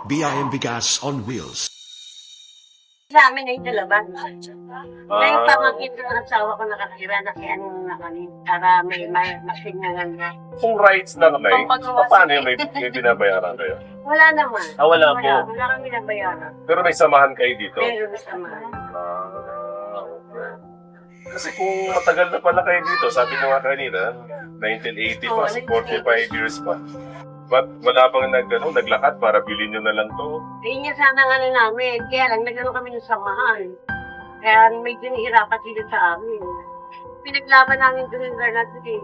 BIM Bigas on Wheels. Sa amin ay dalaban. Ngayon pamangkin ko ng asawa ko nakatira na kaya ano na kami. Para may machine na ganyan. Kung rights lang, Nay, paano yung may binabayaran kayo? Wala naman. Wala po. Wala kami nabayaran. Pero may samahan kayo dito? Pero masama. Okay. Kasi kung matagal na pala kayo dito, sabi ko nga kanina, 1980 pa, 45 years pa. But wala bang naglakad para bilhin nyo na lang to? Ayun nga sana nga na namin. Kaya lang nagkaroon kami ng samahan. Kaya medyo nahihirapan sila sa amin. Pinaglaban namin doon yung natin eh.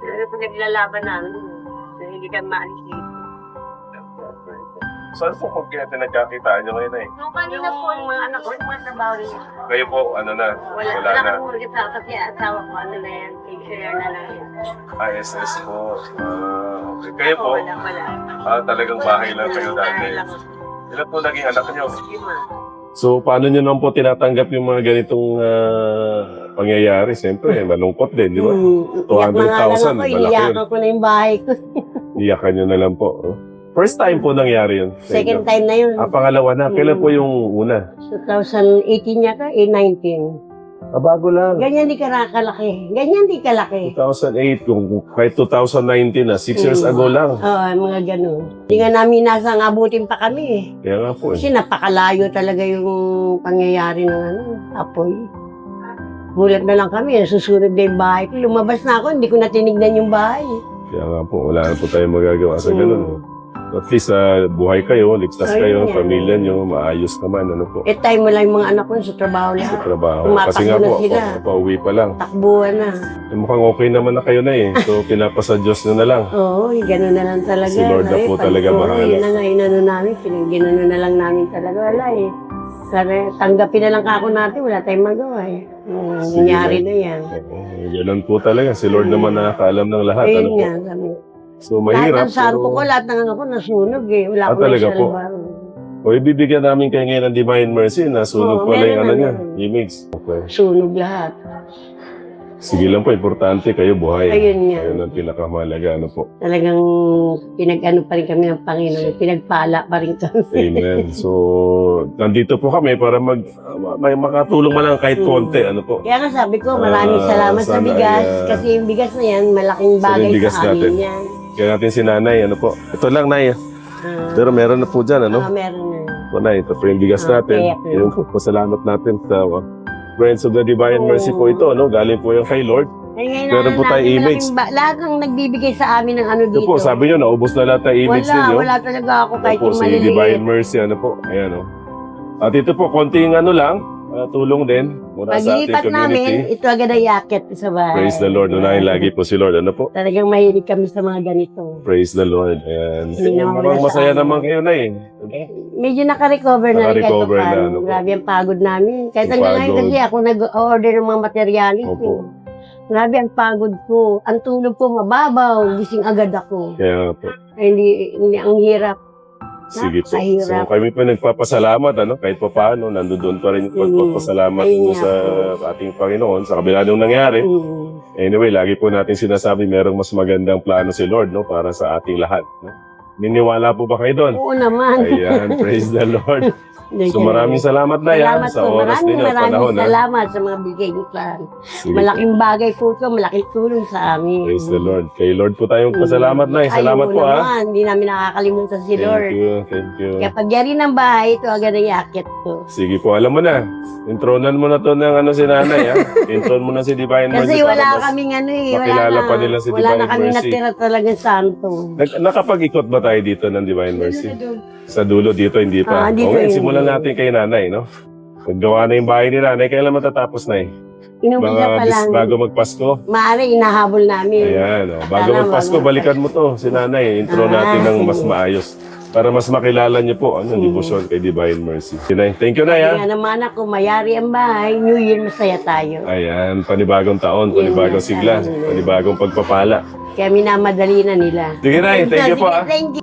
Pero pinaglalaban namin. So, hindi kami maalis dito. Saan po kung kaya nagkakitaan nyo ngayon, eh? Nung kanina po, yung mga anak ko, mga trabaho rin. Kayo po, ano na? Wala na. kami muna sa kasi asawa ko, ano na yan, share na lang yan. ISS po. Okay. Kayo po, Wala. talagang bahay lang kayo dati. Bahay lang. Ilan po naging anak nyo? Lima. So, paano nyo naman po tinatanggap yung mga ganitong pangyayari? Siyempre, malungkot din, di ba? 200,000, malaki yun. Iyakan ko na yung bahay ko. Iyakan nyo na lang po. Oh. First time po nangyari yun? Second time na yun. Pangalawa na. Kailan po yung una? 2018 yata, 19. Bago lang. Ganyan di kalaki. Ganyan di kalaki. 2008, kung kahit 2019 na, 6 years ago lang. Oo, mga ganun. Hindi nga namin nasa abutin pa kami eh. Kaya nga po eh. Kasi napakalayo talaga yung pangyayari ng apoy. Gulat na lang kami, nasusunod na yung bahay ko. Lumabas na ako, hindi ko na tinignan yung bahay. Kaya nga po, wala na po tayong magagawa sa ganun. At least buhay kayo, ligtas kayo, pamilya nyo, maayos naman, ano po. Time mo lang yung mga anak ko sa trabaho Sa lahat. trabaho. Tumatakbo Kasi nga na po, sila. pauwi pa lang. Takbuhan na. Mukhang okay naman na kayo na eh. So, pinapasa Diyos nyo na lang. Oo, gano'n na lang talaga. Si Lord na po talaga bahala. Yun na nga, inano namin, gano'n na lang namin talaga. Wala eh. Sana, tanggapin na lang ako natin, wala tayong magawa eh. Nangyari na yan. Ganun po talaga. Si Lord naman nakakaalam ng lahat. Ayun Ano po? nga, sabi. So, mahirap. Lahat ng santo ko, lahat ng ako nasunog eh. Wala akong talaga po? naisalbaro. O, ibibigyan namin kayo ngayon ng Divine Mercy na sunog Oo, pala yung meron ano na niya. meron. Image. Okay. Sunog lahat. Sige lang po, importante kayo buhay. Ayun nga. Ayun ang pinakamahalaga. Ano po? Talagang pinag-ano pa rin kami ng Panginoon. Pinagpala pa rin kami. Amen. So, nandito po kami para may makatulong man lang kahit konti. Ano po? Kaya nga sabi ko, maraming salamat sa sana bigas. ay, Kasi yung bigas na yan, malaking Sana bagay yung bigas sa amin natin. yan. Kaya natin si Nanay. Ano po? Ito lang, Nay. Pero meron na po dyan. Ano? Meron na. Ito, Nay. Ito po yung bigas natin. Okay. Ayun po. Pasalamat natin sa Friends of the Divine Mercy po ito. Ano? Galing po yung kay Lord. Ay, ngayon Meron po tayong image. Lahat ng nagbibigay sa amin ng ano Ito dito. po, sabi nyo, naubos na lahat ng image ninyo. Wala talaga ako kahit Ito po, yung si maliliit. Divine Mercy, ano po. Ayan, o. At ito po, konting ano lang, tulong din mula sa ating Paglipat namin, community. ito agad ay yakit sa bahay. Praise the Lord. Unahin lagi po si Lord. Ano po? Talagang mahilig kami sa mga ganito. Praise the Lord. Ayan. Hindi naman Mukhang wala sa masaya amin. naman kayo na eh. Medyo naka-recover na rin kahit Naka-recover na, paano. ano po. Grabe ang pagod namin. Kahit Ang hanggang ngayon pagod. kasi ako nag-order ng mga materialis. Opo. Grabe ang pagod ko. Ang tulog ko mababaw. Gising agad ako. Kaya po. Ay, hindi ang hirap. Sige po. So Napakahirap. kami po nagpapasalamat, ano, kahit pa paano, nandoon pa rin yung pagpapasalamat Ayun po nga sa po. ating Panginoon, sa kabila nung nangyari. Anyway, lagi po natin sinasabi, merong mas magandang plano si Lord, no, para sa ating lahat. No? Niniwala po ba kayo doon? Oo naman. Ayan, praise the Lord. So maraming salamat na yan Salamat sa po. oras ninyo, Maraming panahon. Ha? salamat sa mga bigay niyo sa amin. Sige Malaking bagay po ito. Malaking tulong sa amin. Praise the Lord. Kay Lord po tayong pasalamat na. Salamat Ayun po ha. naman. Hindi namin nakakalimutan si Lord. Thank you. Kaya pag yari ng bahay, ito agad ay yakit ko. Sige po, alam mo na. Intronan mo na to ng ano si nanay ha. Intron mo na si Divine Mercy. Kasi para wala mas kaming ano eh. makilala pa nila si wala Divine na kami Mercy. natira talaga santo. Nakapag-ikot ba tayo dito ng Divine Mercy? Sa dulo dito, hindi pa. Dito Okay, hindi. simulan natin kay nanay, no? Paggawa na yung bahay ni nanay, kailan matatapos na eh? Inumpisa pa lang. Bago magpasko. Maaari, inahabol namin. Ayan, oh. Bago Sana magpasko, balikan mo to, si nanay. Intro natin ng mas sige. maayos. Para mas makilala niyo po, ano, devotion kay Divine Mercy. Sinay, thank you na Kaya ya. naman ako, mayari ang bahay, New Year masaya tayo. Ayan, panibagong taon, panibagong sigla, panibagong pagpapala. Kaya minamadali na nila. Sige na, thank you po ah. Thank you.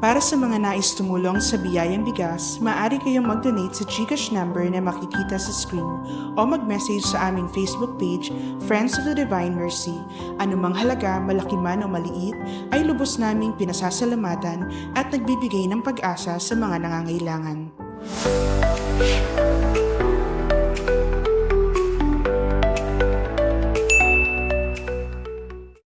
Para sa mga nais tumulong sa biyayang bigas, maaari kayong mag-donate sa GCash number na makikita sa screen o mag-message sa aming Facebook page, Friends of the Divine Mercy. Anumang halaga, malaki man o maliit, ay lubos naming pinasasalamatan at nagbibigay ng pag-asa sa mga nangangailangan.